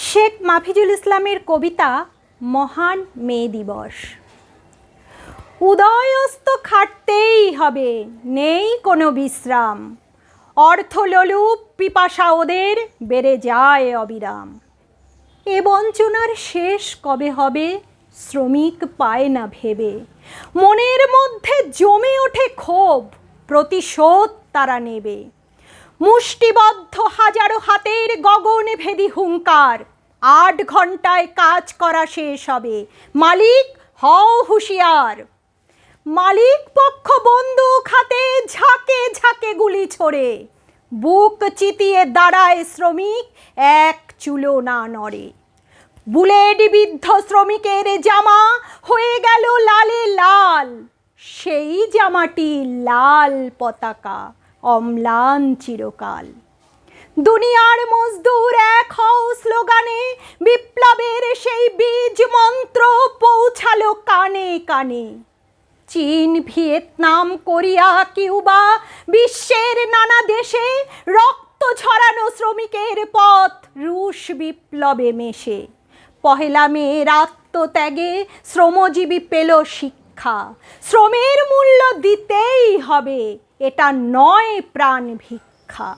শেখ মাফিজুল ইসলামের কবিতা মহান মে দিবস। উদয়স্ত খাটতেই হবে, নেই কোনো বিশ্রাম। অর্থলোলুপ পিপাসা ওদের বেড়ে যায় অবিরাম। এ বঞ্চনার শেষ কবে হবে, শ্রমিক পায় না ভেবে। মনের মধ্যে জমে ওঠে ক্ষোভ, প্রতিশোধ তারা নেবে। মুষ্টিবদ্ধ হাজারো হাতের গগনভেদী হুঙ্কার। 8 ঘন্টায় কাজ করা শেষ হবে, মালিক হও হুঁশিয়ার। মালিক পক্ষ বন্দুক হাতে ঝাঁকে ঝাঁকে গুলি ছোড়ে। বুক চিতিয়ে দাঁড়ায় শ্রমিক, এক চুলো না নড়ে। বুলেট বিদ্ধ শ্রমিকের জামা হয়ে গেল লালে লাল। সেই জামাটি লাল পতাকা, অম্লান চিরকাল। দুনিয়ার মজদুর এক হও স্লোগানে, বিপ্লবের সেই বীজ মন্ত্র পৌঁছালো কানে কানে। চীন, ভিয়েতনাম, কোরিয়া, কিউবা, বিশ্বের নানা দেশে রক্ত ঝরানো শ্রমিকের পথ রুশ বিপ্লবে মেশে। পহেলা মের আত্মত্যাগে শ্রমজীবী পেল শিক্ষা। শ্রমের মূল্য দিতেই হবে, এটা নয় প্রাণ ভিক্ষা।